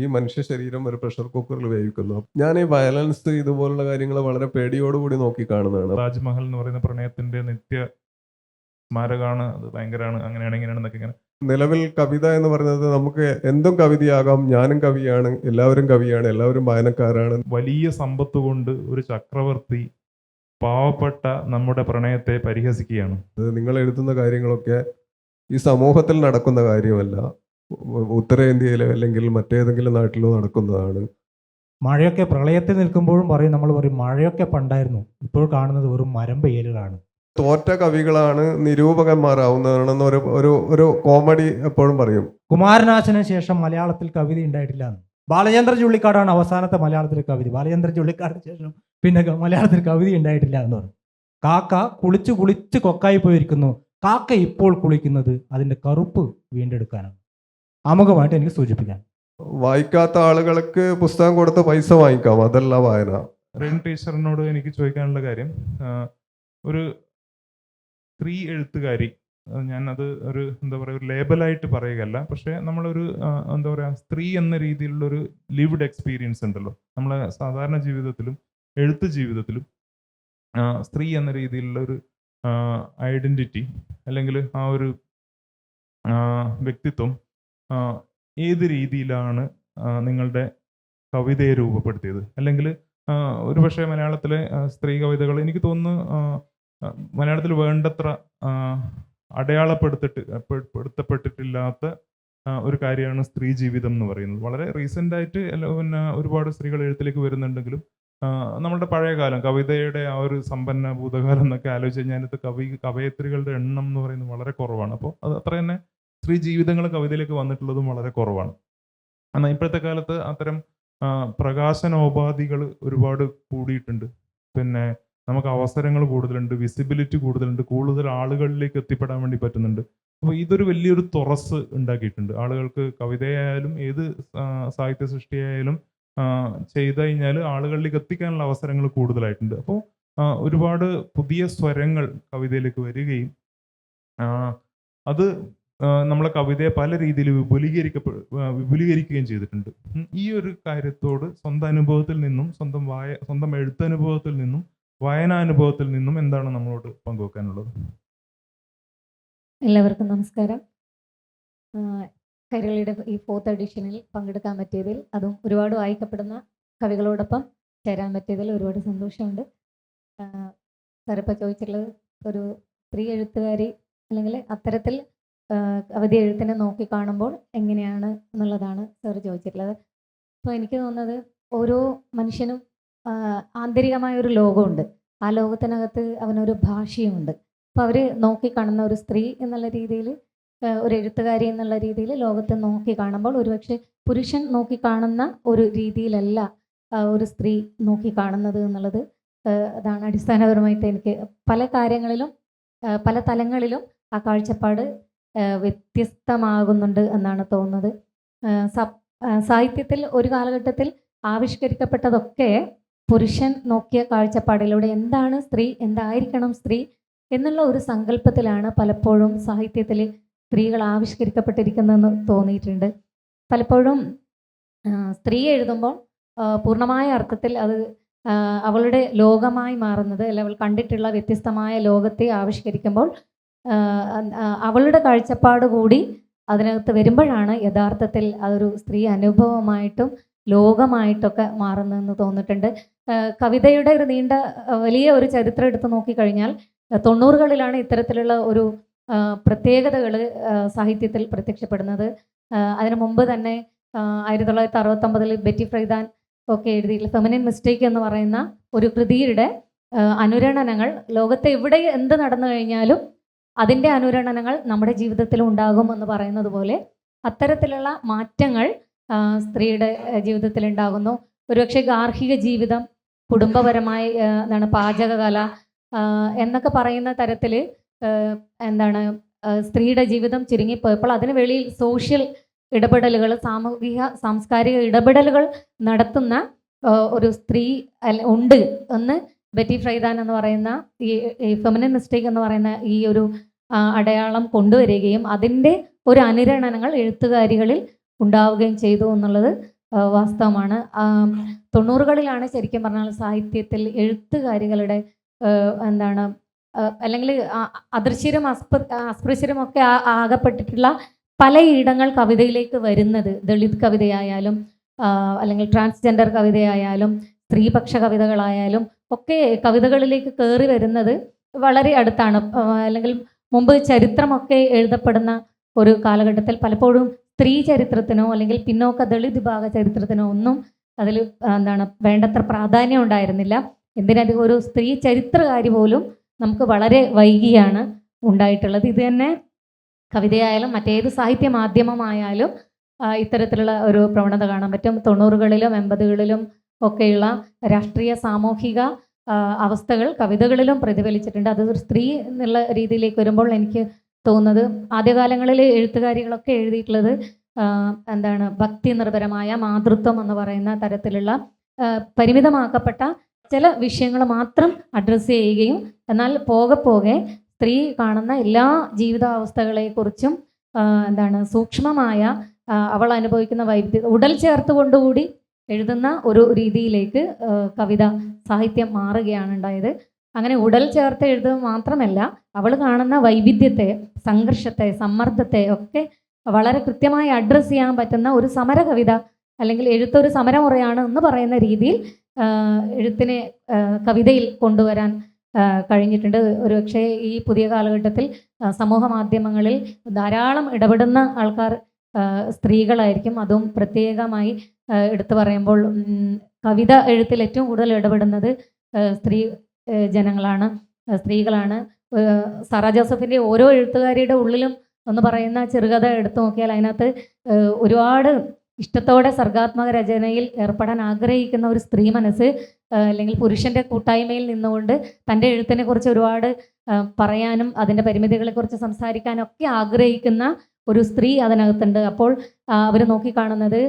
ഈ മനുഷ്യ ശരീരം ഒരു പ്രഷർ കുക്കറിൽ വേവിക്കുന്നു. ഞാൻ ഈ വയലൻസ് ഇതുപോലുള്ള കാര്യങ്ങൾ വളരെ പേടിയോടുകൂടി നോക്കി കാണുന്നതാണ്. താജ്മഹൽ എന്ന് പറയുന്ന പ്രണയത്തിന്റെ നിത്യ സ്മാരകമാണ്, അത് ഭയങ്കരമാണ്, അങ്ങനെയാണ് ഇങ്ങനെയാണെന്നൊക്കെ ഇങ്ങനെ. നിലവിൽ കവിത എന്ന് പറയുന്നത് നമുക്ക് എന്തും കവിതയാകാം. ഞാനും കവിയാണ്, എല്ലാവരും കവിയാണ്, എല്ലാവരും വായനക്കാരാണ്. വലിയ സമ്പത്ത് കൊണ്ട് ഒരു ചക്രവർത്തി പാവപ്പെട്ട നമ്മുടെ പ്രണയത്തെ പരിഹസിക്കുകയാണ്. അത് നിങ്ങൾ എഴുതുന്ന കാര്യങ്ങളൊക്കെ ഈ സമൂഹത്തിൽ നടക്കുന്ന കാര്യമല്ല, ഉത്തരേന്ത്യയിലോ അല്ലെങ്കിൽ മറ്റേതെങ്കിലും നാട്ടിലോ നടക്കുന്നതാണ്. മഴയൊക്കെ പ്രളയത്തിൽ നിൽക്കുമ്പോഴും നമ്മൾ പറയും മഴയൊക്കെ പണ്ടായിരുന്നു, ഇപ്പോൾ കാണുന്നത് വെറും മരം പെയ്യലുകളാണ്. തോറ്റ കവികളാണ് നിരൂപകന്മാരാവുന്നതാണെന്ന് ഒരു കോമഡി എപ്പോഴും പറയും. കുമാരനാശന് ശേഷം മലയാളത്തിൽ കവിത ഉണ്ടായിട്ടില്ല എന്ന്. ബാലചന്ദ്ര ചുള്ളിക്കാടാണ് അവസാനത്തെ മലയാളത്തിലെ കവിത. ബാലചന്ദ്ര ചുള്ളിക്കാടിന് ശേഷം പിന്നെ മലയാളത്തിൽ കവിത ഉണ്ടായിട്ടില്ല എന്ന് പറഞ്ഞു. കാക്ക കുളിച്ച് കൊക്കായി പോയിരിക്കുന്നു. കാക്ക ഇപ്പോൾ കുളിക്കുന്നത് അതിൻ്റെ കറുപ്പ് വീണ്ടെടുക്കാനാണ്. ആമുഖമായിട്ട് എനിക്ക് സൂചിപ്പിക്കാൻ. വായിക്കാത്ത ആളുകൾക്ക് പുസ്തകം കൊടുത്ത് പൈസ വാങ്ങിക്കാം, അതല്ല വായന. റെയിൻ ടീച്ചറിനോട് എനിക്ക് ചോദിക്കാനുള്ള കാര്യം, ഒരു സ്ത്രീ എഴുത്തുകാരി, ഞാനത് ഒരു എന്താ പറയുക, ഒരു ലേബലായിട്ട് പറയുകയല്ല, പക്ഷേ നമ്മളൊരു എന്താ പറയുക, സ്ത്രീ എന്ന രീതിയിലുള്ളൊരു ലിവ്ഡ് എക്സ്പീരിയൻസ് ഉണ്ടല്ലോ നമ്മളെ സാധാരണ ജീവിതത്തിലും എഴുത്ത് ജീവിതത്തിലും. സ്ത്രീ എന്ന രീതിയിലുള്ളൊരു ഐഡൻറ്റിറ്റി അല്ലെങ്കിൽ ആ ഒരു വ്യക്തിത്വം ഏത് രീതിയിലാണ് നിങ്ങളുടെ കവിതയെ രൂപപ്പെടുത്തിയത്? അല്ലെങ്കിൽ ഒരുപക്ഷെ മലയാളത്തിലെ സ്ത്രീ കവിതകൾ എനിക്ക് തോന്നുന്നു മലയാളത്തിൽ വേണ്ടത്ര അടയാളപ്പെടുത്തപ്പെട്ടിട്ടില്ലാത്ത ഒരു കാര്യമാണ് സ്ത്രീ ജീവിതം എന്ന് പറയുന്നത്. വളരെ റീസെൻ്റായിട്ട് പിന്നെ ഒരുപാട് സ്ത്രീകൾ എഴുത്തിലേക്ക് വരുന്നുണ്ടെങ്കിലും നമ്മളുടെ പഴയകാലം കവിതയുടെ ആ ഒരു സമ്പന്ന ഭൂതകാലം എന്നൊക്കെ ആലോചിച്ച് കഴിഞ്ഞാൽ കവയത്രികളുടെ എണ്ണം എന്ന് പറയുന്നത് വളരെ കുറവാണ്. അപ്പോൾ അത് അത്ര തന്നെ സ്ത്രീ ജീവിതങ്ങൾ കവിതയിലേക്ക് വന്നിട്ടുള്ളതും വളരെ കുറവാണ്. എന്നാൽ ഇപ്പോഴത്തെ കാലത്ത് അത്തരം പ്രകാശനോപാധികൾ ഒരുപാട് കൂടിയിട്ടുണ്ട്. പിന്നെ നമുക്ക് അവസരങ്ങൾ കൂടുതലുണ്ട്, വിസിബിലിറ്റി കൂടുതലുണ്ട്, കൂടുതൽ ആളുകളിലേക്ക് എത്തിപ്പെടാൻ വേണ്ടി പറ്റുന്നുണ്ട്. അപ്പോൾ ഇതൊരു വലിയൊരു തുറസ് ഉണ്ടാക്കിയിട്ടുണ്ട്. ആളുകൾക്ക് കവിതയായാലും ഏത് സാഹിത്യ സൃഷ്ടിയായാലും ചെയ്തു കഴിഞ്ഞാൽ ആളുകളിലേക്ക് എത്തിക്കാനുള്ള അവസരങ്ങൾ കൂടുതലായിട്ടുണ്ട്. അപ്പോൾ ഒരുപാട് പുതിയ സ്വരങ്ങൾ കവിതയിലേക്ക് വരികയും അത് നമ്മളെ കവിതയെ പല രീതിയിൽ വിപുലീകരിക്കുകയും ചെയ്തിട്ടുണ്ട്. ഈ ഒരു കാര്യത്തോട് സ്വന്തം അനുഭവത്തിൽ നിന്നും സ്വന്തം എഴുത്തനുഭവത്തിൽ നിന്നും വായനാനുഭവത്തിൽ നിന്നും എന്താണ് നമ്മളോട് പങ്കുവെക്കാനുള്ളത്? എല്ലാവർക്കും നമസ്കാരം. കൈരളിയുടെ ഈ 4th എഡിഷനിൽ പങ്കെടുക്കാൻ പറ്റിയതിൽ, അതും ഒരുപാട് വായിക്കപ്പെടുന്ന കവികളോടൊപ്പം ചേരാൻ പറ്റിയതിൽ ഒരുപാട് സന്തോഷമുണ്ട്. സാറിപ്പോൾ ചോദിച്ചിട്ടുള്ളത് ഒരു സ്ത്രീ എഴുത്തുകാരി അല്ലെങ്കിൽ അത്തരത്തിൽ കവിത എഴുത്തിനെ നോക്കി കാണുമ്പോൾ എങ്ങനെയാണ് എന്നുള്ളതാണ് സാർ ചോദിച്ചിട്ടുള്ളത്. അപ്പോൾ എനിക്ക് തോന്നുന്നത് ഓരോ മനുഷ്യനും ആന്തരികമായ ഒരു ലോകമുണ്ട്. ആ ലോകത്തിനകത്ത് അവനൊരു ഭാഷയുമുണ്ട്. അപ്പോൾ അവർ നോക്കിക്കാണുന്ന ഒരു സ്ത്രീ എന്നുള്ള രീതിയിൽ, ഒരു എഴുത്തുകാരി എന്നുള്ള രീതിയിൽ ലോകത്തെ നോക്കി കാണുമ്പോൾ ഒരുപക്ഷെ പുരുഷൻ നോക്കിക്കാണുന്ന ഒരു രീതിയിലല്ല ഒരു സ്ത്രീ നോക്കിക്കാണുന്നത് എന്നുള്ളത് അതാണ് അടിസ്ഥാനപരമായിട്ട് എനിക്ക് പല കാര്യങ്ങളിലും പല തലങ്ങളിലും ആ കാഴ്ചപ്പാട് വ്യത്യസ്തമാകുന്നുണ്ട് എന്നാണ് തോന്നുന്നത്. സാഹിത്യത്തിൽ ഒരു കാലഘട്ടത്തിൽ ആവിഷ്കരിക്കപ്പെട്ടതൊക്കെ പുരുഷൻ നോക്കിയ കാഴ്ചപ്പാടിലൂടെ എന്താണ് സ്ത്രീ, എന്തായിരിക്കണം സ്ത്രീ എന്നുള്ള ഒരു സങ്കല്പത്തിലാണ് പലപ്പോഴും സാഹിത്യത്തിൽ സ്ത്രീകൾ ആവിഷ്കരിക്കപ്പെട്ടിരിക്കുന്നതെന്ന് തോന്നിയിട്ടുണ്ട്. പലപ്പോഴും സ്ത്രീ എഴുതുമ്പോൾ പൂർണ്ണമായ അർത്ഥത്തിൽ അത് അവളുടെ ലോകമായി മാറുന്നത്, അല്ല അവൾ കണ്ടിട്ടുള്ള വ്യത്യസ്തമായ ലോകത്തെ ആവിഷ്കരിക്കുമ്പോൾ അവളുടെ കാഴ്ചപ്പാട് കൂടി അതിനകത്ത് വരുമ്പോഴാണ് യഥാർത്ഥത്തിൽ അതൊരു സ്ത്രീ അനുഭവമായിട്ടും ലോകമായിട്ടൊക്കെ മാറുന്നതെന്ന് തോന്നിയിട്ടുണ്ട്. കവിതയുടെ ഒരു വലിയ ഒരു ചരിത്രം എടുത്ത് നോക്കിക്കഴിഞ്ഞാൽ 90കളിലാണ് ഇത്തരത്തിലുള്ള ഒരു പ്രത്യേകതകൾ സാഹിത്യത്തിൽ പ്രത്യക്ഷപ്പെടുന്നത്. അതിനു മുമ്പ് തന്നെ 1969 ബെറ്റി ഫ്രൈദാൻ ഒക്കെ എഴുതിയിട്ടുള്ള ഫെമിനിൻ മിസ്റ്റേക്ക് എന്ന് പറയുന്ന ഒരു കൃതിയുടെ അനുരണനങ്ങൾ ലോകത്തെ എവിടെ എന്ത് നടന്നു കഴിഞ്ഞാലും അതിൻ്റെ അനുരണനങ്ങൾ നമ്മുടെ ജീവിതത്തിലും ഉണ്ടാകും എന്ന് പറയുന്നത് പോലെ അത്തരത്തിലുള്ള മാറ്റങ്ങൾ സ്ത്രീയുടെ ജീവിതത്തിൽ ഉണ്ടാകുന്നു. ഒരുപക്ഷെ ഗാർഹിക ജീവിതം, കുടുംബപരമായി പാചകകല എന്നൊക്കെ പറയുന്ന തരത്തിൽ സ്ത്രീയുടെ ജീവിതം ചുരുങ്ങിപ്പോയപ്പോൾ അതിന് വെളിയിൽ സോഷ്യൽ ഇടപെടലുകൾ, സാംസ്കാരിക ഇടപെടലുകൾ നടത്തുന്ന ഒരു സ്ത്രീ ഉണ്ട് എന്ന് ബെറ്റി ഫ്രൈദാൻ എന്ന് പറയുന്ന ഈ ഫെമിനിൻ മിസ്റ്റേക്ക് എന്ന് പറയുന്ന ഈ ഒരു അടയാളം കൊണ്ടുവരികയും അതിൻ്റെ ഒരു അനുരണനങ്ങൾ എഴുത്തുകാരികളിൽ ഉണ്ടാവുകയും ചെയ്തു എന്നുള്ളത് വാസ്തവമാണ്. 90കളിലാണ് ശരിക്കും പറഞ്ഞാൽ സാഹിത്യത്തിൽ എഴുത്തുകാരികളുടെ എന്താണ് അല്ലെങ്കിൽ അദൃശ്യരും അസ്പൃശ്യരും ഒക്കെ ആകപ്പെട്ടിട്ടുള്ള പലയിടങ്ങൾ കവിതയിലേക്ക് വരുന്നത്. ദളിത് കവിതയായാലും അല്ലെങ്കിൽ ട്രാൻസ്ജെൻഡർ കവിതയായാലും സ്ത്രീപക്ഷ കവിതകളായാലും ഒക്കെ കവിതകളിലേക്ക് കയറി വരുന്നത് വളരെ അടുത്താണ്. അല്ലെങ്കിൽ മുമ്പ് ചരിത്രമൊക്കെ എഴുതപ്പെടുന്ന ഒരു കാലഘട്ടത്തിൽ പലപ്പോഴും സ്ത്രീ ചരിത്രത്തിനോ അല്ലെങ്കിൽ പിന്നോക്ക ദളിത് വിഭാഗ ചരിത്രത്തിനോ ഒന്നും അതിൽ എന്താണ് വേണ്ടത്ര പ്രാധാന്യം ഉണ്ടായിരുന്നില്ല. എന്തിനധികം ഒരു സ്ത്രീ ചരിത്രകാരി പോലും നമുക്ക് വളരെ വൈകിയാണ് ഉണ്ടായിട്ടുള്ളത്. ഇത് തന്നെ കവിതയായാലും മറ്റേത് സാഹിത്യ മാധ്യമമായാലും ഇത്തരത്തിലുള്ള ഒരു പ്രവണത കാണാൻ പറ്റും. 90കളിലും 80കളിലും ഒക്കെയുള്ള രാഷ്ട്രീയ സാമൂഹിക അവസ്ഥകൾ കവിതകളിലും പ്രതിഫലിച്ചിട്ടുണ്ട്. അത് ഒരു സ്ത്രീ എന്നുള്ള രീതിയിലേക്ക് വരുമ്പോൾ എനിക്ക് തോന്നുന്നത് ആദ്യകാലങ്ങളിൽ എഴുത്തുകാരികളൊക്കെ എഴുതിയിട്ടുള്ളത് എന്താണ് ഭക്തി നിർഭരമായ മാതൃത്വം എന്ന് പറയുന്ന തരത്തിലുള്ള പരിമിതമാക്കപ്പെട്ട ചില വിഷയങ്ങൾ മാത്രം അഡ്രസ്സ് ചെയ്യുകയും എന്നാൽ പോകെ പോകെ സ്ത്രീ കാണുന്ന എല്ലാ ജീവിതാവസ്ഥകളെക്കുറിച്ചും എന്താണ് സൂക്ഷ്മമായ അവൾ അനുഭവിക്കുന്ന വൈവിധ്യം ഉടൽ ചേർത്തുകൊണ്ടുകൂടി എഴുതുന്ന ഒരു രീതിയിലേക്ക് കവിത സാഹിത്യം മാറുകയാണ് ഉണ്ടായത്. അങ്ങനെ ഉടൽ ചേർത്ത് എഴുതുക മാത്രമല്ല, അവൾ കാണുന്ന വൈവിധ്യത്തെ, സംഘർഷത്തെ, സമ്മർദ്ദത്തെ ഒക്കെ വളരെ കൃത്യമായി അഡ്രസ്സ് ചെയ്യാൻ പറ്റുന്ന ഒരു സമര കവിത അല്ലെങ്കിൽ എഴുത്തൊരു സമരമുറയാണ് എന്ന് പറയുന്ന രീതിയിൽ എഴുത്തിനെ കവിതയിൽ കൊണ്ടുവരാൻ കഴിഞ്ഞിട്ടുണ്ട്. ഒരുപക്ഷെ ഈ പുതിയ കാലഘട്ടത്തിൽ സമൂഹ മാധ്യമങ്ങളിൽ ധാരാളം ഇടപെടുന്ന ആൾക്കാർ സ്ത്രീകളായിരിക്കും. അതും പ്രത്യേകമായി എടുത്തു പറയുമ്പോൾ കവിത എഴുത്തിൽ ഏറ്റവും കൂടുതൽ ഇടപെടുന്നത് സ്ത്രീ ജനങ്ങളാണ്, സ്ത്രീകളാണ്. സാറാ ജോസഫിൻ്റെ ഓരോ എഴുത്തുകാരിയുടെ ഉള്ളിലും എന്ന് പറയുന്ന ചെറുകഥ എടുത്തു നോക്കിയാൽ അതിനകത്ത് ഒരുപാട് ഇഷ്ടത്തോടെ സർഗാത്മക രചനയിൽ ഏർപ്പെടാൻ ആഗ്രഹിക്കുന്ന ഒരു സ്ത്രീ മനസ്സ് അല്ലെങ്കിൽ പുരുഷൻ്റെ കൂട്ടായ്മയിൽ നിന്നുകൊണ്ട് തൻ്റെ എഴുത്തിനെ കുറിച്ച് ഒരുപാട് പറയാനും അതിൻ്റെ പരിമിതികളെക്കുറിച്ച് സംസാരിക്കാനൊക്കെ ആഗ്രഹിക്കുന്ന ഒരു സ്ത്രീ അതിനകത്തുണ്ട്. അപ്പോൾ അവർ നോക്കിക്കാണുന്നത്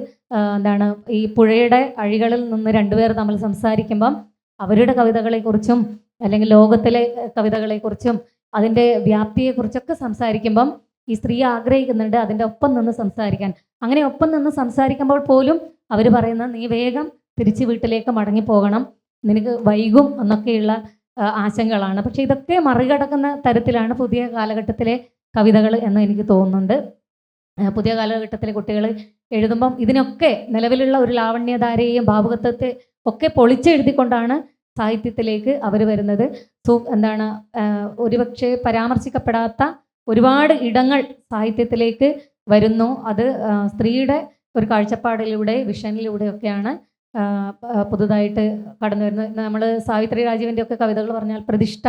എന്താണ്, ഈ പുഴയുടെ അഴികളിൽ നിന്ന് രണ്ടുപേർ തമ്മിൽ സംസാരിക്കുമ്പം അവരുടെ കവിതകളെക്കുറിച്ചും അല്ലെങ്കിൽ ലോകത്തിലെ കവിതകളെക്കുറിച്ചും അതിൻ്റെ വ്യാപ്തിയെക്കുറിച്ചൊക്കെ സംസാരിക്കുമ്പം ഈ സ്ത്രീ ആഗ്രഹിക്കുന്നുണ്ട് അതിൻ്റെ ഒപ്പം നിന്ന് സംസാരിക്കാൻ. അങ്ങനെ ഒപ്പം നിന്ന് സംസാരിക്കുമ്പോൾ പോലും അവർ പറയുന്നത് നീ വേഗം തിരിച്ച് വീട്ടിലേക്ക് മടങ്ങിപ്പോകണം, നിനക്ക് വൈകും എന്നൊക്കെയുള്ള ആശങ്കകളാണ്. പക്ഷെ ഇതൊക്കെ മറികടക്കുന്ന തരത്തിലാണ് പുതിയ കാലഘട്ടത്തിലെ കവിതകൾ എന്ന് എനിക്ക് തോന്നുന്നുണ്ട്. പുതിയ കാലഘട്ടത്തിലെ കുട്ടികൾ എഴുതുമ്പം ഇതിനൊക്കെ നിലവിലുള്ള ഒരു ലാവണ്യധാരയെയും ഭാവുകത്വത്തെ ഒക്കെ പൊളിച്ചെഴുതിക്കൊണ്ടാണ് സാഹിത്യത്തിലേക്ക് അവർ വരുന്നത്. എന്താണ് ഒരുപക്ഷെ പരാമർശിക്കപ്പെടാത്ത ഒരുപാട് ഇടങ്ങൾ സാഹിത്യത്തിലേക്ക് വരുന്നു. അത് സ്ത്രീയുടെ ഒരു കാഴ്ചപ്പാടിലൂടെ വിഷനിലൂടെയൊക്കെയാണ് പുതുതായിട്ട് കടന്നു വരുന്നത്. നമ്മൾ സാവിത്രി രാജീവിൻ്റെ ഒക്കെ കവിതകൾ പറഞ്ഞാൽ പ്രതിഷ്ഠ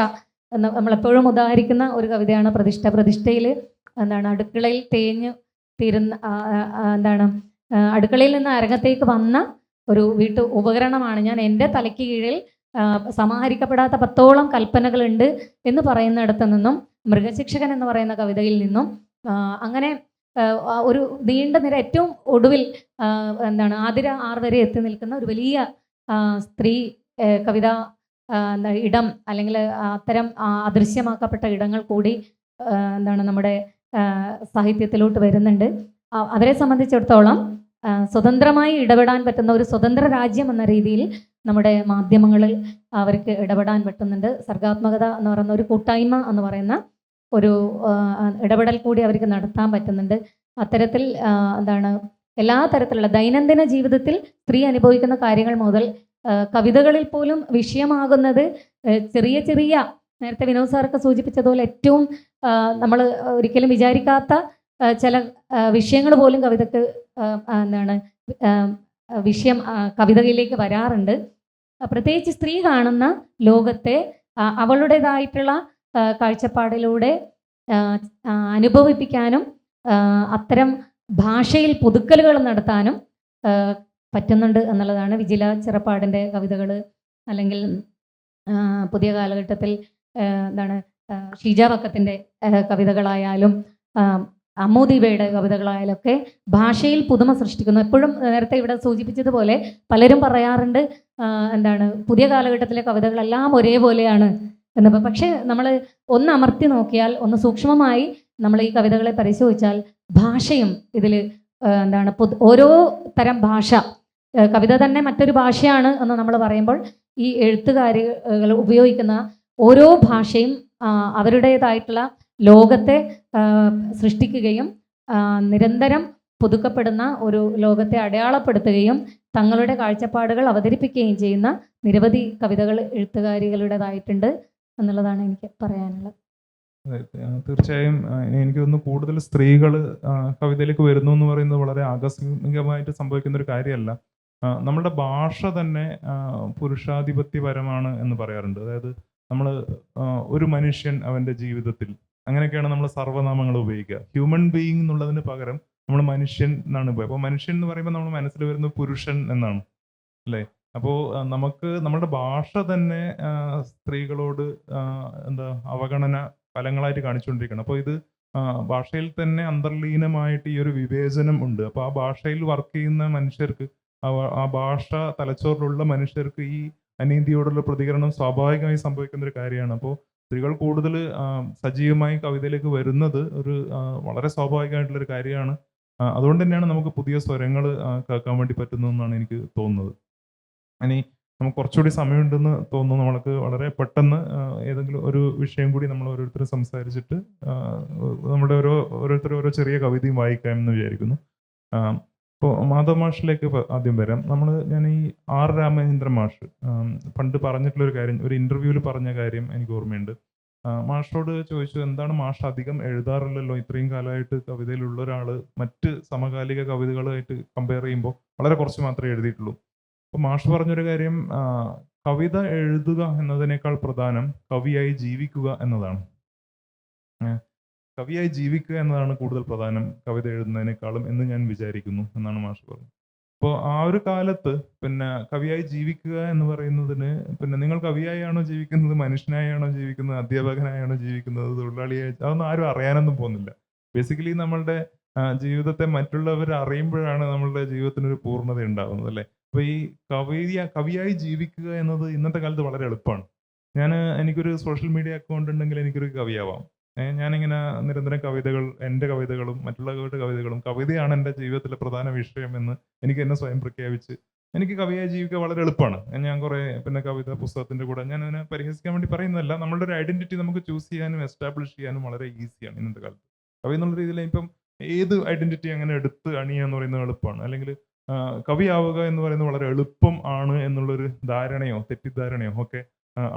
എന്ന് നമ്മളെപ്പോഴും ഉദാഹരിക്കുന്ന ഒരു കവിതയാണ് പ്രതിഷ്ഠ. പ്രതിഷ്ഠയിൽ എന്താണ് അടുക്കളയിൽ തേഞ്ഞു തീരുന്ന എന്താണ് അടുക്കളയിൽ നിന്ന് അരങ്ങത്തേക്ക് വന്ന ഒരു വീട്ടു ഉപകരണമാണ് ഞാൻ, എൻ്റെ തലയ്ക്ക് കീഴിൽ സമാഹരിക്കപ്പെടാത്ത 10ഓളം കൽപ്പനകളുണ്ട് എന്ന് പറയുന്നിടത്ത് നിന്നും മൃഗശിക്ഷകൻ എന്ന് പറയുന്ന കവിതയിൽ നിന്നും അങ്ങനെ ഒരു നീണ്ട നിര ഏറ്റവും ഒടുവിൽ എന്താണ് ആതിര 6 വരെ എത്തി നിൽക്കുന്ന ഒരു വലിയ സ്ത്രീ കവിത ഇടം അല്ലെങ്കിൽ അത്തരം അദൃശ്യമാക്കപ്പെട്ട ഇടങ്ങൾ കൂടി എന്താണ് നമ്മുടെ സാഹിത്യത്തിലോട്ട് വരുന്നുണ്ട്. അവരെ സംബന്ധിച്ചിടത്തോളം സ്വതന്ത്രമായി ഇടപെടാൻ പറ്റുന്ന ഒരു സ്വതന്ത്ര രാജ്യം എന്ന രീതിയിൽ നമ്മുടെ മാധ്യമങ്ങളിൽ അവർക്ക് ഇടപെടാൻ പറ്റുന്നുണ്ട്. സർഗാത്മകത എന്ന് പറയുന്ന ഒരു കൂട്ടായ്മ എന്ന് പറയുന്ന ഒരു ഇടപെടൽ കൂടി അവർക്ക് നടത്താൻ പറ്റുന്നുണ്ട്. അത്തരത്തിൽ എന്താണ് എല്ലാ തരത്തിലുള്ള ദൈനംദിന ജീവിതത്തിൽ സ്ത്രീ അനുഭവിക്കുന്ന കാര്യങ്ങൾ മുതൽ കവിതകളിൽ പോലും വിഷയമാകുന്നത് ചെറിയ ചെറിയ, നേരത്തെ വിനോദ് സാറൊക്കെ സൂചിപ്പിച്ചതുപോലെ ഏറ്റവും നമ്മൾ ഒരിക്കലും വിചാരിക്കാത്ത ചില വിഷയങ്ങൾ പോലും കവിതക്ക് എന്താണ് വിഷയം കവിതയിലേക്ക് വരാറുണ്ട്. പ്രത്യേകിച്ച് സ്ത്രീ കാണുന്ന ലോകത്തെ അവളുടേതായിട്ടുള്ള കാഴ്ചപ്പാടിലൂടെ അനുഭവിപ്പിക്കാനും അത്തരം ഭാഷയിൽ പുതുക്കലുകൾ നടത്താനും പറ്റുന്നുണ്ട് എന്നുള്ളതാണ്. വിജില ചെറുപ്പാടിൻ്റെ കവിതകൾ അല്ലെങ്കിൽ പുതിയ കാലഘട്ടത്തിൽ എന്താണ് ഷീജ വക്കത്തിൻ്റെ കവിതകളായാലും അമ്മൂദീപയുടെ കവിതകളായാലൊക്കെ ഭാഷയിൽ പുതുമ സൃഷ്ടിക്കുന്നു. എപ്പോഴും നേരത്തെ ഇവിടെ സൂചിപ്പിച്ചതുപോലെ പലരും പറയാറുണ്ട് എന്താണ് പുതിയ കാലഘട്ടത്തിലെ കവിതകളെല്ലാം ഒരേപോലെയാണ് എന്ന്. പക്ഷേ നമ്മൾ ഒന്ന് അമർത്തി നോക്കിയാൽ, ഒന്ന് സൂക്ഷ്മമായി നമ്മൾ ഈ കവിതകളെ പരിശോധിച്ചാൽ ഭാഷയും ഇതിൽ എന്താണ് ഓരോ തരം ഭാഷ കവിത തന്നെ മറ്റൊരു ഭാഷയാണ് എന്ന് നമ്മൾ പറയുമ്പോൾ ഈ എഴുത്തുകാരികൾ ഉപയോഗിക്കുന്ന ഓരോ ഭാഷയും അവരുടേതായിട്ടുള്ള ലോകത്തെ സൃഷ്ടിക്കുകയും നിരന്തരം പുതുക്കപ്പെടുന്ന ഒരു ലോകത്തെ അടയാളപ്പെടുത്തുകയും തങ്ങളുടെ കാഴ്ചപ്പാടുകൾ അവതരിപ്പിക്കുകയും ചെയ്യുന്ന നിരവധി കവിതകൾ എഴുത്തുകാരികളുടേതായിട്ടുണ്ട് എന്നുള്ളതാണ് എനിക്ക് പറയാനുള്ളത്. തീർച്ചയായും എനിക്ക് തോന്നുന്നു കൂടുതൽ സ്ത്രീകൾ കവിതയിലേക്ക് വരുന്നു എന്ന് പറയുന്നത് വളരെ ആകസ്മികമായിട്ട് സംഭവിക്കുന്ന ഒരു കാര്യമല്ല. നമ്മളുടെ ഭാഷ തന്നെ പുരുഷാധിപത്യപരമാണ് എന്ന് പറയാറുണ്ട്. അതായത് നമ്മൾ ഒരു മനുഷ്യൻ അവൻ്റെ ജീവിതത്തിൽ, അങ്ങനെയൊക്കെയാണ് നമ്മൾ സർവ്വനാമങ്ങൾ ഉപയോഗിക്കുക. ഹ്യൂമൻ ബീയിങ് എന്നുള്ളതിന് പകരം നമ്മൾ മനുഷ്യൻ എന്നാണ് ഉപയോഗിക്കുക. അപ്പോൾ മനുഷ്യൻ എന്ന് പറയുമ്പോൾ നമ്മൾ മനസ്സിൽ വരുന്നത് പുരുഷൻ എന്നാണ്, അല്ലേ? അപ്പോൾ നമുക്ക് നമ്മുടെ ഭാഷ തന്നെ സ്ത്രീകളോട് എന്താ അവഗണന ഫലങ്ങളായിട്ട് കാണിച്ചുകൊണ്ടിരിക്കുകയാണ്. അപ്പോൾ ഇത് ഭാഷയിൽ തന്നെ അന്തർലീനമായിട്ട് ഈ ഒരു വിവേചനം ഉണ്ട്. അപ്പോൾ ആ ഭാഷയിൽ വർക്ക് ചെയ്യുന്ന മനുഷ്യർക്ക്, ആ ഭാഷ തലച്ചോറിലുള്ള മനുഷ്യർക്ക് ഈ അനീതിയോടുള്ള പ്രതികരണം സ്വാഭാവികമായി സംഭവിക്കുന്ന ഒരു കാര്യമാണ്. അപ്പോൾ സ്ത്രീകൾ കൂടുതൽ സജീവമായി കവിതയിലേക്ക് വരുന്നത് ഒരു വളരെ സ്വാഭാവികമായിട്ടുള്ളൊരു കാര്യമാണ്. അതുകൊണ്ട് തന്നെയാണ് നമുക്ക് പുതിയ സ്വരങ്ങൾ കേൾക്കാൻ വേണ്ടി പറ്റുന്നതെന്നാണ് എനിക്ക് തോന്നുന്നത്. ഇനി നമുക്ക് കുറച്ചുകൂടി സമയമുണ്ടെന്ന് തോന്നുന്നു. നമ്മൾക്ക് വളരെ പെട്ടെന്ന് ഏതെങ്കിലും ഒരു വിഷയം കൂടി നമ്മൾ ഓരോരുത്തരും സംസാരിച്ചിട്ട് നമ്മുടെ ഓരോരുത്തരും ഓരോ ചെറിയ കവിതയും വായിക്കാമെന്ന് വിചാരിക്കുന്നു. ഇപ്പോൾ മാധവ് മാഷിലേക്ക് ആദ്യം വരാം. ഞാൻ ഈ ആർ രാമചന്ദ്രൻ മാഷ് പണ്ട് പറഞ്ഞിട്ടുള്ളൊരു കാര്യം, ഒരു ഇൻ്റർവ്യൂവിൽ പറഞ്ഞ കാര്യം എനിക്ക് ഓർമ്മയുണ്ട്. മാഷോട് ചോദിച്ചു, എന്താണ് മാഷ് അധികം എഴുതാറില്ലല്ലോ, ഇത്രയും കാലമായിട്ട് കവിതയിലുള്ള ഒരാൾ മറ്റ് സമകാലിക കവിതകളുമായിട്ട് കമ്പയർ ചെയ്യുമ്പോൾ വളരെ കുറച്ച് മാത്രമേ എഴുതിയിട്ടുള്ളൂ. അപ്പോൾ മാഷ് പറഞ്ഞൊരു കാര്യം, കവിത എഴുതുക എന്നതിനേക്കാൾ പ്രധാനം കവിയായി ജീവിക്കുക എന്നതാണ്. കവിയായി ജീവിക്കുക എന്നതാണ് കൂടുതൽ പ്രധാനം കവിത എഴുതുന്നതിനേക്കാളും എന്ന് ഞാൻ വിചാരിക്കുന്നു എന്നാണ് മാഷ് പറഞ്ഞത്. അപ്പോൾ ആ ഒരു കാലത്ത് കവിയായി ജീവിക്കുക എന്ന് പറയുന്നതിന് നിങ്ങൾ കവിയായാണോ ജീവിക്കുന്നത്, മനുഷ്യനായാണോ ജീവിക്കുന്നത്, അധ്യാപകനായാണോ ജീവിക്കുന്നത്, തൊഴിലാളിയായി, അതൊന്നും ആരും അറിയാനൊന്നും പോകുന്നില്ല. ബേസിക്കലി നമ്മളുടെ ജീവിതത്തെ മറ്റുള്ളവർ അറിയുമ്പോഴാണ് നമ്മളുടെ ജീവിതത്തിനൊരു പൂർണ്ണത ഉണ്ടാകുന്നത്, അല്ലേ? അപ്പോൾ ഈ കവിയായി ജീവിക്കുക എന്നത് ഇന്നത്തെ കാലത്ത് വളരെ എളുപ്പമാണ്. എനിക്കൊരു സോഷ്യൽ മീഡിയ അക്കൗണ്ട് ഉണ്ടെങ്കിൽ എനിക്കൊരു കവിയാവാം. ഞാനിങ്ങനെ നിരന്തരം കവിതകൾ, എൻ്റെ കവിതകളും മറ്റുള്ളവരുടെ കവിതകളും, കവിതയാണ് എൻ്റെ ജീവിതത്തിലെ പ്രധാന വിഷയം എന്ന് എനിക്ക് എന്നെ സ്വയം പ്രഖ്യാപിച്ച് എനിക്ക് കവിയായി ജീവിക്കുക വളരെ എളുപ്പമാണ്. ഞാൻ കുറേ കവിത പുസ്തകത്തിൻ്റെ കൂടെ, ഞാൻ അതിനെ പരിഹസിക്കാൻ വേണ്ടി പറയുന്നതല്ല, നമ്മളുടെ ഒരു ഐഡന്റിറ്റി നമുക്ക് ചൂസ് ചെയ്യാനും എസ്റ്റാബ്ലിഷ് ചെയ്യാനും വളരെ ഈസിയാണ് ഇന്നത്തെ കാലത്ത്. കവി എന്നുള്ള രീതിയിൽ ഇപ്പം ഏത് ഐഡന്റിറ്റി അങ്ങനെ എടുത്ത് അണിയുക എന്ന് പറയുന്നത് എളുപ്പമാണ്. അല്ലെങ്കിൽ കവിയാവുക എന്ന് പറയുന്നത് വളരെ എളുപ്പം ആണ് എന്നുള്ളൊരു ധാരണയോ തെറ്റിദ്ധാരണയോ ഒക്കെ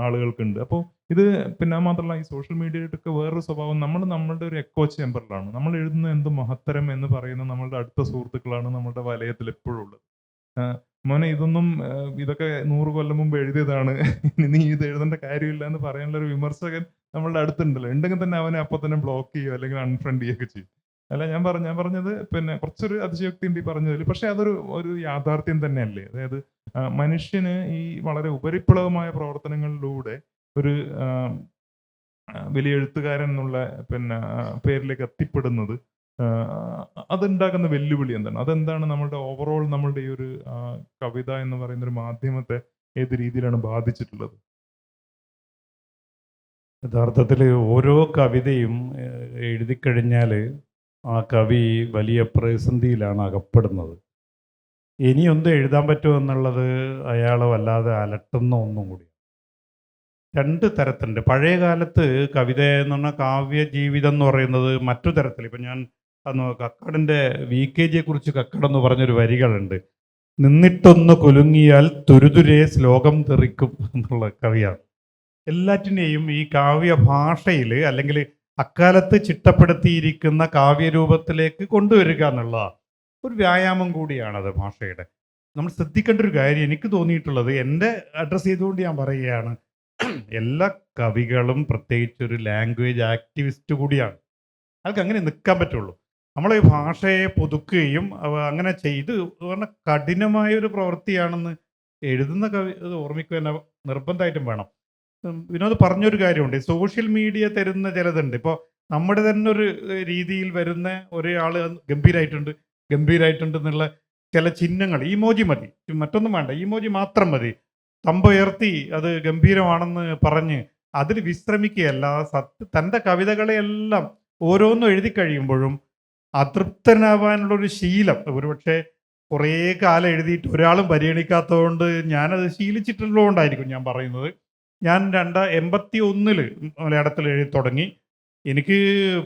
ആളുകൾക്കുണ്ട്. അപ്പോൾ ഇത് മാത്രമല്ല, ഈ സോഷ്യൽ മീഡിയയിലൊക്കെ വേറൊരു സ്വഭാവം, നമ്മളുടെ ഒരു എക്കോ ചേമ്പറിലാണ്. നമ്മൾ എഴുതുന്ന എന്ത് മഹത്തരം എന്ന് പറയുന്ന നമ്മളുടെ അടുത്ത സുഹൃത്തുക്കളാണ് നമ്മളുടെ വലയത്തിൽ എപ്പോഴും ഉള്ളത്. മോനെ ഇതൊക്കെ 100 കൊല്ലം മുമ്പ് എഴുതിയതാണ്, നീ ഇത് എഴുതേണ്ട കാര്യമില്ല എന്ന് പറയാനുള്ള ഒരു വിമർശകൻ നമ്മളുടെ അടുത്തുണ്ടല്ലോ. ഉണ്ടെങ്കിൽ തന്നെ അവനെ അപ്പോൾ തന്നെ ബ്ലോക്ക് ചെയ്യുക അല്ലെങ്കിൽ അൺഫ്രണ്ട് ചെയ്യുകയൊക്കെ ചെയ്യും. അല്ല, ഞാൻ പറഞ്ഞത് കുറച്ചൊരു അതിശയോക്തി ഉണ്ട് ഈ പറഞ്ഞതിൽ. പക്ഷെ അതൊരു യാഥാർത്ഥ്യം തന്നെയല്ലേ? അതായത് മനുഷ്യന് ഈ വളരെ ഉപരിപ്ലവമായ പ്രവർത്തനങ്ങളിലൂടെ ഒരു വലിയ എഴുത്തുകാരൻ എന്നുള്ള പേരിലേക്ക് എത്തിപ്പെടുന്നത്, അതുണ്ടാക്കുന്ന വെല്ലുവിളി എന്താണ്? അതെന്താണ്? നമ്മളുടെ ഓവറോൾ നമ്മളുടെ ഈ ഒരു കവിത എന്ന് പറയുന്ന ഒരു മാധ്യമത്തെ ഏത് രീതിയിലാണ് ബാധിച്ചിട്ടുള്ളത്? യഥാർത്ഥത്തിൽ ഓരോ കവിതയും എഴുതിക്കഴിഞ്ഞാൽ ആ കവി വലിയ പ്രതിസന്ധിയിലാണ് അകപ്പെടുന്നത്. ഇനിയൊന്നും എഴുതാൻ പറ്റുമോ എന്നുള്ളത് അയാളെ വല്ലാതെ അലട്ടുന്ന ഒന്നും കൂടി. 2 തരത്തിലുണ്ട്. പഴയ കാലത്ത് കവിത എന്ന് പറഞ്ഞാൽ കാവ്യ ജീവിതം എന്ന് പറയുന്നത് മറ്റു തരത്തിൽ, ഇപ്പം ഞാൻ കക്കടിൻ്റെ VKG കുറിച്ച് കക്കടെന്ന് പറഞ്ഞൊരു വരികളുണ്ട്. നിന്നിട്ടൊന്ന് കുലുങ്ങിയാൽ തുരുതുരെ ശ്ലോകം തെറിക്കും എന്നുള്ള കവിയാണ്. എല്ലാറ്റിനെയും ഈ കാവ്യ ഭാഷയിൽ അല്ലെങ്കിൽ അക്കാലത്ത് ചിട്ടപ്പെടുത്തിയിരിക്കുന്ന കാവ്യരൂപത്തിലേക്ക് കൊണ്ടുവരിക എന്നുള്ളതാണ് ഒരു വ്യായാമം കൂടിയാണത് ഭാഷയുടെ. നമ്മൾ ശ്രദ്ധിക്കേണ്ട ഒരു കാര്യം എനിക്ക് തോന്നിയിട്ടുള്ളത്, എൻ്റെ അഡ്രസ്സ് ചെയ്തുകൊണ്ട് ഞാൻ പറയുകയാണ്, എല്ലാ കവികളും പ്രത്യേകിച്ച് ഒരു ലാംഗ്വേജ് ആക്ടിവിസ്റ്റ് കൂടിയാണ്. അയാൾക്ക് അങ്ങനെ നിൽക്കാൻ പറ്റുള്ളൂ. നമ്മൾ ഈ ഭാഷയെ പുതുക്കുകയും അങ്ങനെ ചെയ്ത് പറഞ്ഞാൽ കഠിനമായൊരു പ്രവൃത്തിയാണെന്ന് എഴുതുന്ന കവി അത് ഓർമ്മിക്കുക തന്നെ നിർബന്ധമായിട്ടും വേണം. വിനോദ് പറഞ്ഞൊരു കാര്യമുണ്ട്, സോഷ്യൽ മീഡിയ തരുന്ന ചിലതുണ്ട്. ഇപ്പോൾ നമ്മുടെ തന്നെ ഒരു രീതിയിൽ വരുന്ന ഒരാൾ ഗംഭീരായിട്ടുണ്ട് എന്നുള്ള ചില ചിഹ്നങ്ങൾ, ഇമോജി മതി, മറ്റൊന്നും വേണ്ട, ഇമോജി മാത്രം മതി. തമ്പുയർത്തി അത് ഗംഭീരമാണെന്ന് പറഞ്ഞ് അതിൽ വിശ്രമിക്കുകയല്ല. തൻ്റെ കവിതകളെയെല്ലാം ഓരോന്നും എഴുതി കഴിയുമ്പോഴും അതൃപ്തനാവാനുള്ളൊരു ശീലം ഒരുപക്ഷെ കുറേ കാലം എഴുതിയിട്ട് ഒരാളും പരിഗണിക്കാത്തതുകൊണ്ട് ഞാനത് ശീലിച്ചിട്ടുള്ളതുകൊണ്ടായിരിക്കും ഞാൻ പറയുന്നത്. ഞാൻ 81 മലയാളത്തിൽ എഴുതി തുടങ്ങി. എനിക്ക്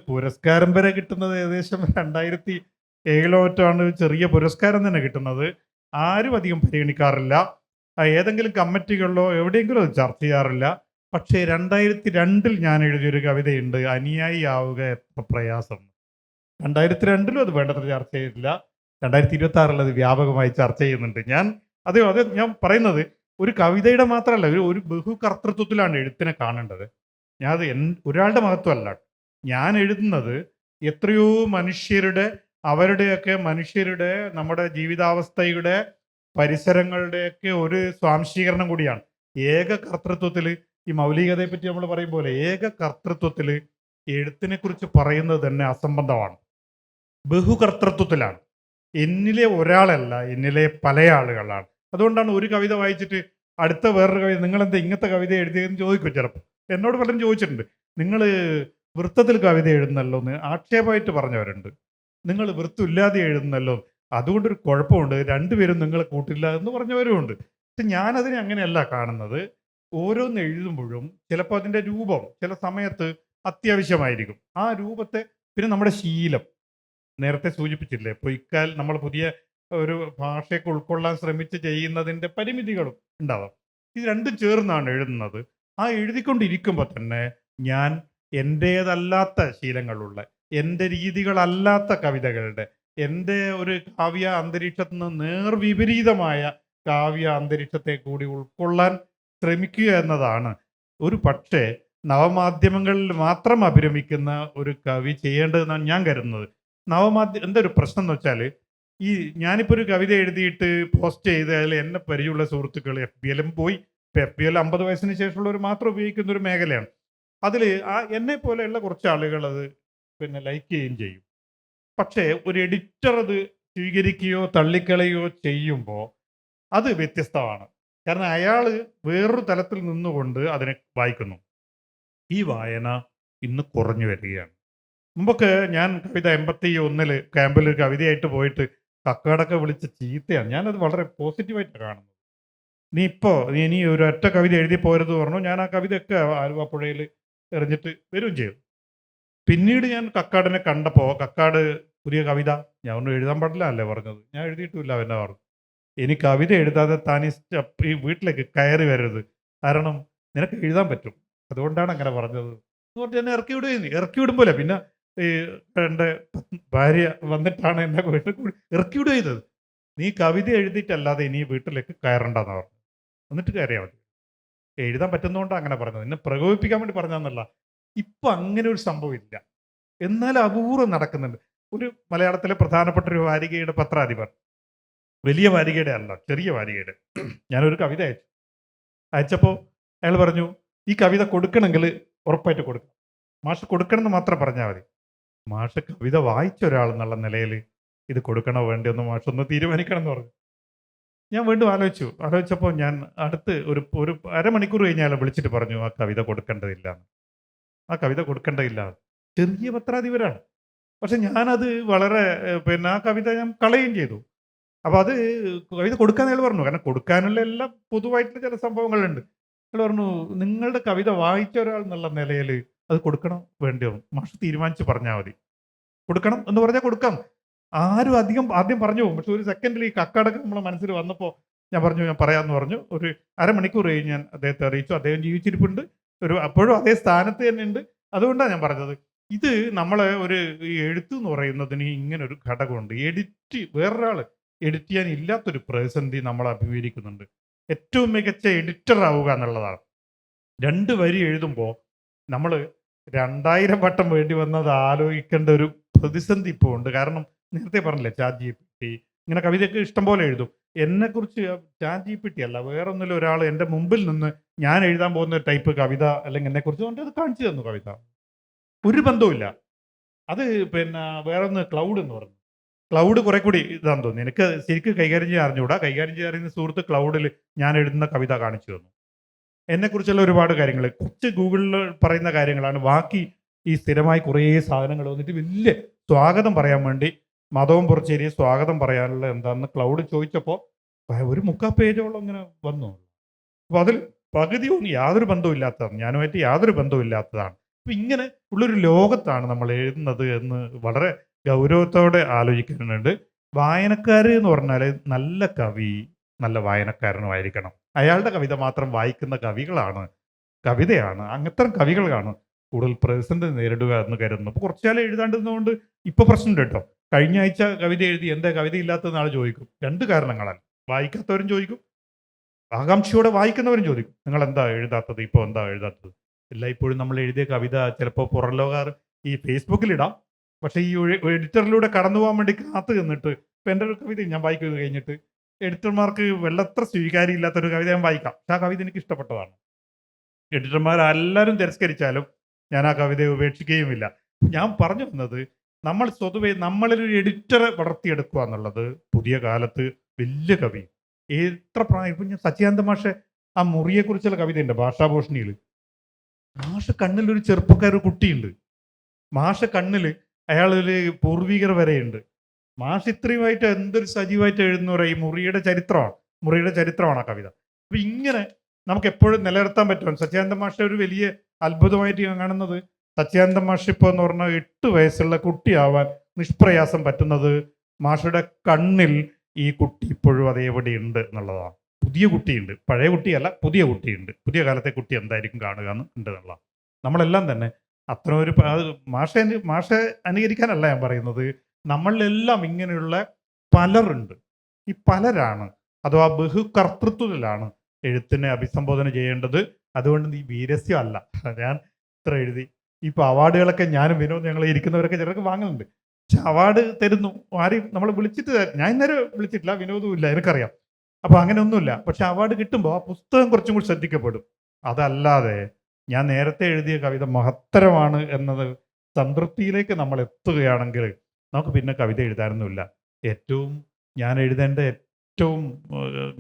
പുരസ്കാരം വരെ കിട്ടുന്നത് ഏകദേശം 2007 മറ്റാണ് ചെറിയ പുരസ്കാരം തന്നെ കിട്ടുന്നത്. ആരും അധികം പരിഗണിക്കാറില്ല. ഏതെങ്കിലും കമ്മിറ്റികളിലോ എവിടെയെങ്കിലും അത് ചർച്ച ചെയ്യാറില്ല. പക്ഷേ 2002 ഞാൻ എഴുതിയൊരു കവിതയുണ്ട്, അനുയായി ആവുക എത്ര പ്രയാസം. 2002 അത് വേണ്ടത്ര ചർച്ച ചെയ്തിട്ടില്ല. 2026 അത് വ്യാപകമായി ചർച്ച ചെയ്യുന്നുണ്ട്. അത് ഞാൻ പറയുന്നത് ഒരു കവിതയുടെ മാത്രമല്ല, ഒരു ബഹുകർത്തൃത്വത്തിലാണ് എഴുത്തിനെ കാണേണ്ടത്. അത് ഒരാളുടെ മഹത്വമല്ല. ഞാൻ എഴുതുന്നത് എത്രയോ മനുഷ്യരുടെ, മനുഷ്യരുടെ നമ്മുടെ ജീവിതാവസ്ഥയുടെ പരിസരങ്ങളുടെയൊക്കെ ഒരു സ്വാംശീകരണം കൂടിയാണ്. ഏക കർത്തൃത്വത്തിൽ, ഈ മൗലികതയെ പറ്റി നമ്മൾ പറയും പോലെ ഏക കർത്തൃത്വത്തിൽ എഴുത്തിനെ കുറിച്ച് പറയുന്നത് തന്നെ അസംബന്ധമാണ്. ബഹുകർത്തൃത്വത്തിലാണ്. എന്നിലെ ഒരാളല്ല, എന്നിലെ പല ആളുകളാണ്. അതുകൊണ്ടാണ് ഒരു കവിത വായിച്ചിട്ട് അടുത്ത വേറൊരു കവിത, നിങ്ങളെന്താ ഇങ്ങനത്തെ കവിത എഴുതിയതെന്ന് ചോദിക്കും ചിലപ്പോൾ. എന്നോട് പലരും ചോദിച്ചിട്ടുണ്ട്, നിങ്ങൾ വൃത്തത്തിൽ കവിത എഴുതുന്നല്ലോ എന്ന് ആക്ഷേപമായിട്ട് പറഞ്ഞവരുണ്ട്. നിങ്ങൾ വൃത്തമില്ലാതെ എഴുതുന്നല്ലോ, അതുകൊണ്ടൊരു കുഴപ്പമുണ്ട്, രണ്ടുപേരും നിങ്ങളെ കൂട്ടില്ല എന്ന് പറഞ്ഞവരുമുണ്ട്. പക്ഷെ ഞാനതിനെ അങ്ങനെയല്ല കാണുന്നത്. ഓരോന്ന് എഴുതുമ്പോഴും ചിലപ്പോൾ അതിൻ്റെ രൂപം ചില സമയത്ത് അത്യാവശ്യമായിരിക്കും. ആ രൂപത്തെ, പിന്നെ നമ്മുടെ ശീലം, നേരത്തെ സൂചിപ്പിച്ചില്ലേ, പൊയ്ക്കാൽ നമ്മൾ പുതിയ ഒരു ഭാഷയൊക്കെ ഉൾക്കൊള്ളാൻ ശ്രമിച്ച് ചെയ്യുന്നതിൻ്റെ പരിമിതികളും ഉണ്ടാവാം. ഇത് രണ്ടും ചേർന്നാണ് എഴുതുന്നത്. ആ എഴുതിക്കൊണ്ടിരിക്കുമ്പോൾ തന്നെ ഞാൻ എൻ്റേതല്ലാത്ത ശീലങ്ങളുള്ള, എൻ്റെ രീതികളല്ലാത്ത കവിതകളുടെ, എൻ്റെ ഒരു കാവ്യ അന്തരീക്ഷത്തിൽ നിന്ന് നേർവിപരീതമായ കാവ്യ അന്തരീക്ഷത്തെ കൂടി ഉൾക്കൊള്ളാൻ ശ്രമിക്കുക എന്നതാണ് ഒരു പക്ഷേ നവമാധ്യമങ്ങളിൽ മാത്രം അഭിരമിക്കുന്ന ഒരു കവി ചെയ്യേണ്ടതെന്നാണ് ഞാൻ കരുതുന്നത്. എന്താ ഒരു പ്രശ്നം എന്ന് വെച്ചാൽ, ഈ ഞാനിപ്പോൾ ഒരു കവിത എഴുതിയിട്ട് പോസ്റ്റ് ചെയ്താൽ എന്നെ പരിചയമുള്ള സുഹൃത്തുക്കൾ FBLും പോയി. ഇപ്പം FBL 50 വയസ്സിന് ശേഷമുള്ളവർ മാത്രം ഉപയോഗിക്കുന്ന ഒരു മേഖലയാണ്. അതിൽ എന്നെ പോലെയുള്ള കുറച്ച് ആളുകൾ അത് ലൈക്ക് ചെയ്യുകയും ചെയ്യും. പക്ഷേ ഒരു എഡിറ്റർ അത് സ്വീകരിക്കുകയോ തള്ളിക്കളയുകയോ ചെയ്യുമ്പോൾ അത് വ്യത്യസ്തമാണ്. കാരണം അയാൾ വേറൊരു തലത്തിൽ നിന്നുകൊണ്ട് അതിനെ വായിക്കുന്നു. ഈ വായന ഇന്ന് കുറഞ്ഞു വരികയാണ്. മുമ്പൊക്കെ ഞാൻ കവിത 81 ക്യാമ്പിൽ ഒരു കവിതയായിട്ട് പോയിട്ട് കക്കാടൊക്കെ വിളിച്ച ചീത്തയാണ്. ഞാനത് വളരെ പോസിറ്റീവായിട്ടാണ് കാണുന്നത്. നീ ഇനി ഒരു ഒറ്റ കവിത എഴുതി പോരുത് പറഞ്ഞു. ഞാൻ ആ കവിതയൊക്കെ ആലുവ പുഴയിൽ എറിഞ്ഞിട്ട് വരികയും ചെയ്തു. പിന്നീട് ഞാൻ കക്കാടിനെ കണ്ടപ്പോൾ, കക്കാട് പുതിയ കവിത, ഞാൻ ഒന്നും എഴുതാൻ പാടില്ല അല്ലേ പറഞ്ഞത്. ഞാൻ എഴുതിയിട്ടില്ല എന്നെ പറഞ്ഞു. ഇനി കവിത എഴുതാതെ താൻ ഈ വീട്ടിലേക്ക് കയറി വരരുത്, കാരണം നിനക്ക് എഴുതാൻ പറ്റും, അതുകൊണ്ടാണ് അങ്ങനെ പറഞ്ഞത് എന്ന് പറഞ്ഞ് എന്നെ ഇറക്കി വിടുമ്പോലെ പിന്നെ എൻ്റെ ഭാര്യ വന്നിട്ടാണ് എന്നെ ഇറക്കി വിടുക ചെയ്തത്. നീ കവിത എഴുതിയിട്ടല്ലാതെ ഇനി വീട്ടിലേക്ക് കയറണ്ടെന്ന് പറഞ്ഞു. എന്നിട്ട് കയറിയാൽ മതി. എഴുതാൻ പറ്റുന്നതുകൊണ്ടാണ് അങ്ങനെ പറഞ്ഞത്, എന്നെ പ്രകോപിപ്പിക്കാൻ വേണ്ടി പറഞ്ഞതെന്നല്ല. ഇപ്പം അങ്ങനെ ഒരു സംഭവം ഇല്ല. എന്നാൽ അപൂർവം നടക്കുന്നുണ്ട്. ഒരു മലയാളത്തിലെ പ്രധാനപ്പെട്ട ഒരു വാരികയുടെ പത്രാധിപർ, വലിയ വാരികയുടെ അല്ല, ചെറിയ വാരികയുടെ, ഞാനൊരു കവിത അയച്ചപ്പോൾ അയാൾ പറഞ്ഞു, ഈ കവിത കൊടുക്കണമെങ്കിൽ ഉറപ്പായിട്ട് കൊടുക്കണം, മാഷ് കൊടുക്കണം എന്ന് മാത്രം പറഞ്ഞാൽ മതി. മാഷ് കവിത വായിച്ച ഒരാൾ എന്നുള്ള നിലയിൽ ഇത് കൊടുക്കണോ വേണ്ടിയൊന്ന് മാഷൊന്ന് തീരുമാനിക്കണം എന്ന് പറഞ്ഞു. ഞാൻ വീണ്ടും ആലോചിച്ചപ്പോൾ ഞാൻ അടുത്ത് ഒരു അരമണിക്കൂർ കഴിഞ്ഞ് അയാളെ വിളിച്ചിട്ട് പറഞ്ഞു, ആ കവിത കൊടുക്കേണ്ടതില്ല. ചെറിയ പത്രാധിപരാണ്. പക്ഷെ ഞാനത് വളരെ ആ കവിത ഞാൻ കളയുകയും ചെയ്തു. അപ്പോൾ അത് കവിത കൊടുക്കാൻ അയാൾ പറഞ്ഞു. കാരണം കൊടുക്കാനുള്ള എല്ലാം പൊതുവായിട്ടുള്ള ചില സംഭവങ്ങളുണ്ട്. അയാൾ പറഞ്ഞു, നിങ്ങളുടെ കവിത വായിച്ച ഒരാൾ എന്നുള്ള നിലയിൽ അത് കൊടുക്കണം വേണ്ടിയോ മാഷ് തീരുമാനിച്ച് പറഞ്ഞാൽ മതി. കൊടുക്കണം എന്ന് പറഞ്ഞാൽ കൊടുക്കാം. ആരും ആദ്യം പറഞ്ഞു പോകും. പക്ഷെ ഒരു സെക്കൻഡിൽ ഈ കക്കാടൊക്കെ നമ്മളെ മനസ്സിൽ വന്നപ്പോൾ ഞാൻ പറയാമെന്ന് പറഞ്ഞു. ഒരു അരമണിക്കൂർ കഴിഞ്ഞ് ഞാൻ അദ്ദേഹത്തെ അറിയിച്ചു. അദ്ദേഹം ജീവിച്ചിരിപ്പുണ്ട്, അപ്പോഴും അതേ സ്ഥാനത്ത് തന്നെ ഉണ്ട്. അതുകൊണ്ടാണ് ഞാൻ പറഞ്ഞത്, ഇത് നമ്മളെ ഈ എഴുത്ത് എന്ന് പറയുന്നതിന് ഇങ്ങനൊരു ഘടകമുണ്ട്. വേറൊരാൾ എഡിറ്റ് ചെയ്യാൻ ഇല്ലാത്തൊരു പ്രതിസന്ധി നമ്മൾ അഭിമുഖീകരിക്കുന്നുണ്ട്. ഏറ്റവും മികച്ച എഡിറ്റർ ആവുക എന്നുള്ളതാണ്. 2 വരി എഴുതുമ്പോൾ നമ്മൾ 2000 വട്ടം വേണ്ടി വന്നത് ആലോചിക്കേണ്ട ഒരു പ്രതിസന്ധി ഇപ്പോൾ ഉണ്ട്. കാരണം നേരത്തെ പറഞ്ഞില്ലേ, ChatGPT ഇങ്ങനെ കവിതയൊക്കെ ഇഷ്ടംപോലെ എഴുതും. എന്നെക്കുറിച്ച് ChatGPT അല്ല, വേറൊന്നിലും ഒരാൾ എൻ്റെ മുമ്പിൽ നിന്ന് ഞാൻ എഴുതാൻ പോകുന്ന ടൈപ്പ് കവിത അല്ലെങ്കിൽ എന്നെക്കുറിച്ച് കൊണ്ട് അത് കാണിച്ചു തന്നു. കവിത ഒരു ബന്ധവുമില്ല. അത് വേറൊന്ന് ക്ലൗഡ് എന്ന് പറഞ്ഞു. ക്ലൗഡ് കുറെ കൂടി ഇതാന്ന് തോന്നുന്നു. എനിക്ക് ശരിക്കും കൈകാര്യം ചെയ്യാൻ അറിഞ്ഞുകൂടാ. കൈകാര്യം ചെയ്യാൻ അറിയുന്ന സുഹൃത്ത് ക്ലൗഡിൽ ഞാൻ എഴുതുന്ന കവിത കാണിച്ചു തന്നു. എന്നെക്കുറിച്ചുള്ള ഒരുപാട് കാര്യങ്ങൾ, കുറച്ച് ഗൂഗിളിൽ പറയുന്ന കാര്യങ്ങളാണ്. ബാക്കി ഈ സ്ഥിരമായി കുറേ സാധനങ്ങൾ വന്നിട്ട് വലിയ സ്വാഗതം പറയാൻ വേണ്ടി മാധവൻ പുറച്ചേരി സ്വാഗതം പറയാനുള്ള എന്താണെന്ന് ക്ലൗഡ് ചോദിച്ചപ്പോൾ ഒരു 3/4 പേജോളം ഇങ്ങനെ വന്നു. അപ്പോൾ അതിൽ പകുതിയൊന്നും യാതൊരു ബന്ധവുമില്ലാത്തതാണ്, ഞാനുമായിട്ട് യാതൊരു ബന്ധവുമില്ലാത്തതാണ്. അപ്പം ഇങ്ങനെ ഉള്ളൊരു ലോകത്താണ് നമ്മൾ എഴുതുന്നത് എന്ന് വളരെ ഗൗരവത്തോടെ ആലോചിക്കുന്നുണ്ട്. വായനക്കാർ എന്ന് പറഞ്ഞാൽ നല്ല കവി നല്ല വായനക്കാരനുമായിരിക്കണം. അയാളുടെ കവിത മാത്രം വായിക്കുന്ന കവിതയാണ് അങ്ങനത്തെ കവികളാണ് കൂടുതൽ പ്രതിസന്ധി നേരിടുക എന്ന് കരുതുന്നു. അപ്പോൾ കുറച്ചുകാലം എഴുതാണ്ടിരുന്നതുകൊണ്ട് ഇപ്പോൾ പ്രശ്നമുണ്ട് കേട്ടോ. കഴിഞ്ഞ ആഴ്ച കവിത എഴുതി, എന്താ കവിത ഇല്ലാത്തതെന്ന് ആൾ ചോദിക്കും. 2 കാരണങ്ങളാൽ. വായിക്കാത്തവരും ചോദിക്കും, ആകാംക്ഷയോടെ വായിക്കുന്നവരും ചോദിക്കും, നിങ്ങൾ എന്താ എഴുതാത്തത്, ഇപ്പോൾ എന്താ എഴുതാത്തത്. എല്ലായ്പ്പോഴും നമ്മൾ എഴുതിയ കവിത ചിലപ്പോൾ പുറം ലോകാർ ഈ ഫേസ്ബുക്കിലിടാം, പക്ഷേ ഈ എഡിറ്ററിലൂടെ കടന്നു പോകാൻ വേണ്ടി കാത്തു നിന്നിട്ട്, ഇപ്പം എൻ്റെ ഒരു കവിത ഞാൻ വായിക്കുന്നത് കഴിഞ്ഞിട്ട് എഡിറ്റർമാർക്ക് വെള്ളത്ര സ്വീകാര്യമില്ലാത്തൊരു കവിത ഞാൻ വായിക്കാം, പക്ഷെ ആ കവിത എനിക്ക് ഇഷ്ടപ്പെട്ടതാണ്. എഡിറ്റർമാരെല്ലാവരും തിരസ്കരിച്ചാലും ഞാൻ ആ കവിതയെ ഉപേക്ഷിക്കുകയുമില്ല. ഞാൻ പറഞ്ഞു വന്നത്, നമ്മൾ സ്വതവേ നമ്മളൊരു എഡിറ്ററെ വളർത്തിയെടുക്കുക എന്നുള്ളത് പുതിയ കാലത്ത് വലിയ കവി എത്ര പ്രായം. ഇപ്പം ഞാൻ സച്ചിദാനന്ദ മാഷെ ആ മുറിയെക്കുറിച്ചുള്ള കവിതയുണ്ട് ഭാഷാഭൂഷണിയിൽ. മാഷ കണ്ണിലൊരു ചെറുപ്പക്കാരൊരു കുട്ടിയുണ്ട്, മാഷ കണ്ണിൽ അയാളൊരു പൂർവികർ വരെയുണ്ട്. മാഷ് ഇത്രയുമായിട്ട് എന്തൊരു സജീവമായിട്ട് എഴുതുന്നവരെ ഈ മുറിയുടെ ചരിത്രമാണ് ആ കവിത. അപ്പം ഇങ്ങനെ നമുക്ക് എപ്പോഴും നിലനിർത്താൻ പറ്റും. സച്ചിദാനന്ദ മാഷ ഒരു വലിയ അത്ഭുതമായിട്ട് ഞാൻ കാണുന്നത്, സച്ചിദാനന്ദ മാഷ് ഇപ്പോൾ എന്ന് പറഞ്ഞാൽ 8 വയസ്സുള്ള കുട്ടിയാവാൻ നിഷ്പ്രയാസം പറ്റുന്നത് മാഷയുടെ കണ്ണിൽ ഈ കുട്ടി ഇപ്പോഴും അതേപടി ഉണ്ട് എന്നുള്ളതാണ്. പുതിയ കുട്ടിയുണ്ട്, പഴയ കുട്ടിയല്ല, പുതിയ കുട്ടിയുണ്ട്. പുതിയ കാലത്തെ കുട്ടി എന്തായിരിക്കും കാണുക എന്ന് ഉണ്ട് എന്നുള്ളതാണ്. നമ്മളെല്ലാം തന്നെ അത്ര ഒരു മാഷെ അനുകരിക്കാനല്ല ഞാൻ പറയുന്നത്, നമ്മളിലെല്ലാം ഇങ്ങനെയുള്ള പലരുണ്ട്. ഈ പലരാണ് അഥവാ ബഹുകർത്തൃത്വത്തിലാണ് എഴുത്തിനെ അഭിസംബോധന ചെയ്യേണ്ടത്. അതുകൊണ്ട് ഈ വീരസ്യം അല്ല. ഞാൻ ഇത്ര എഴുതി, ഇപ്പോൾ അവാർഡുകളൊക്കെ ഞാനും വിനോദ് ഞങ്ങൾ ഇരിക്കുന്നവരൊക്കെ ചിലർക്ക് വാങ്ങുന്നുണ്ട്, പക്ഷെ അവാർഡ് തരുന്നു ആരെയും നമ്മൾ വിളിച്ചിട്ട്, ഞാൻ ഇന്നേരം വിളിച്ചിട്ടില്ല, വിനോദവും ഇല്ല, എനിക്കറിയാം. അപ്പോൾ അങ്ങനെയൊന്നുമില്ല. പക്ഷെ അവാർഡ് കിട്ടുമ്പോൾ ആ പുസ്തകം കുറച്ചും കൂടി ശ്രദ്ധിക്കപ്പെടും. അതല്ലാതെ ഞാൻ നേരത്തെ എഴുതിയ കവിത മഹത്തരമാണ് എന്നത് സംതൃപ്തിയിലേക്ക് നമ്മൾ എത്തുകയാണെങ്കിൽ നമുക്ക് പിന്നെ കവിത എഴുതാനൊന്നുമില്ല. ഞാൻ എഴുതേണ്ട ഏറ്റവും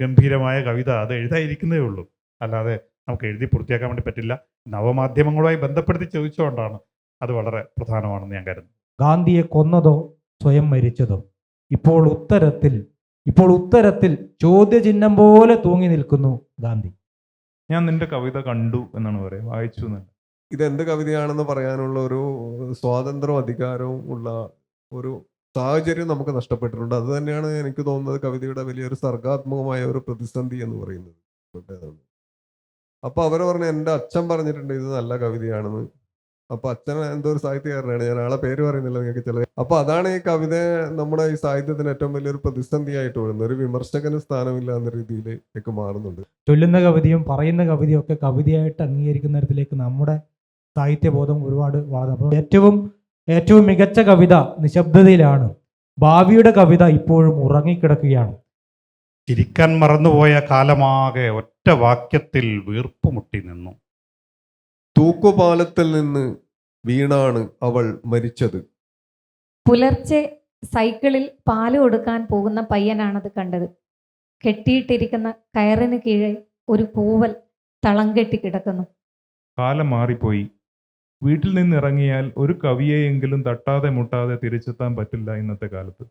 ഗംഭീരമായ കവിത അത് എഴുതാതിരിക്കുന്നതേ ഉള്ളൂ. അല്ലാതെ നമുക്ക് എഴുതി പൂർത്തിയാക്കാൻ വേണ്ടി പറ്റില്ല. നവമാധ്യമങ്ങളുമായി ബന്ധപ്പെടുത്തി ചോദിച്ചുകൊണ്ടാണ് അത് വളരെ പ്രധാനമാണെന്ന് ഞാൻ കരുതുന്നു. ഗാന്ധിയെ കൊന്നതോ സ്വയം മരിച്ചതോ? ഇപ്പോൾ ഉത്തരത്തിൽ ചോദ്യചിഹ്നം പോലെ തൂങ്ങി നിൽക്കുന്നു ഗാന്ധി. ഞാൻ നിന്റെ കവിത കണ്ടു എന്നാണ് പറയുക, വായിച്ചു എന്നല്ല. ഇതെന്ത് കവിതയാണെന്ന് പറയാനുള്ള ഒരു സ്വാതന്ത്ര്യവും അധികാരവും ഉള്ള ഒരു സാഹചര്യം നമുക്ക് നഷ്ടപ്പെട്ടിട്ടുണ്ട്. അത് തന്നെയാണ് എനിക്ക് തോന്നുന്നത് കവിതയുടെ വലിയൊരു സർഗാത്മകമായ ഒരു പ്രതിസന്ധി എന്ന് പറയുന്നത്. അപ്പൊ അവര് പറഞ്ഞു, എൻ്റെ അച്ഛൻ പറഞ്ഞിട്ടുണ്ട് ഇത് നല്ല കവിതയാണെന്ന്. അപ്പൊ അച്ഛൻ എന്തോ ഒരു സാഹിത്യകാരനാണ്, ഞാൻ ആളെ പേര് പറയുന്നില്ല നിങ്ങൾക്ക് ചില. അപ്പൊ അതാണ് ഈ കവിത നമ്മുടെ ഈ സാഹിത്യത്തിന് ഏറ്റവും വലിയൊരു പ്രതിസന്ധിയായിട്ട് വരുന്നത്. ഒരു വിമർശകന് സ്ഥാനമില്ല എന്ന രീതിയിലേക്ക് മാറുന്നുണ്ട്. ചൊല്ലുന്ന കവിതയും പറയുന്ന കവിതയും ഒക്കെ കവിതയായിട്ട് അംഗീകരിക്കുന്ന തരത്തിലേക്ക് നമ്മുടെ സാഹിത്യബോധം ഒരുപാട് വളർന്നു. അപ്പോൾ ഏറ്റവും മികച്ച കവിത നിശബ്ദതയിലാണ്. ഭാവിയുടെ കവിത ഇപ്പോഴും ഉറങ്ങിക്കിടക്കുകയാണ്. ചിരിക്കാൻ മറന്നുപോയ കാലമാകെ ഒറ്റ വാക്യത്തിൽ വീർപ്പുമുട്ടി നിന്നു. തൂക്കുപാലത്തിൽ നിന്ന് വീണാണ് അവൾ മരിച്ചത്. പുലർച്ചെ സൈക്കിളിൽ പാല് കൊടുക്കാൻ പോകുന്ന പയ്യനാണത് കണ്ടത്. കെട്ടിയിട്ടിരിക്കുന്ന കയറിന് കീഴെ ഒരു പൂവൽ തളം കെട്ടി കിടക്കുന്നു. കാലം മാറിപ്പോയി. വീട്ടിൽ നിന്ന് ഇറങ്ങിയാൽ ഒരു കവിയെയെങ്കിലും തട്ടാതെ മുട്ടാതെ തിരിച്ചെത്താൻ പറ്റില്ല ഇന്നത്തെ കാലത്ത്.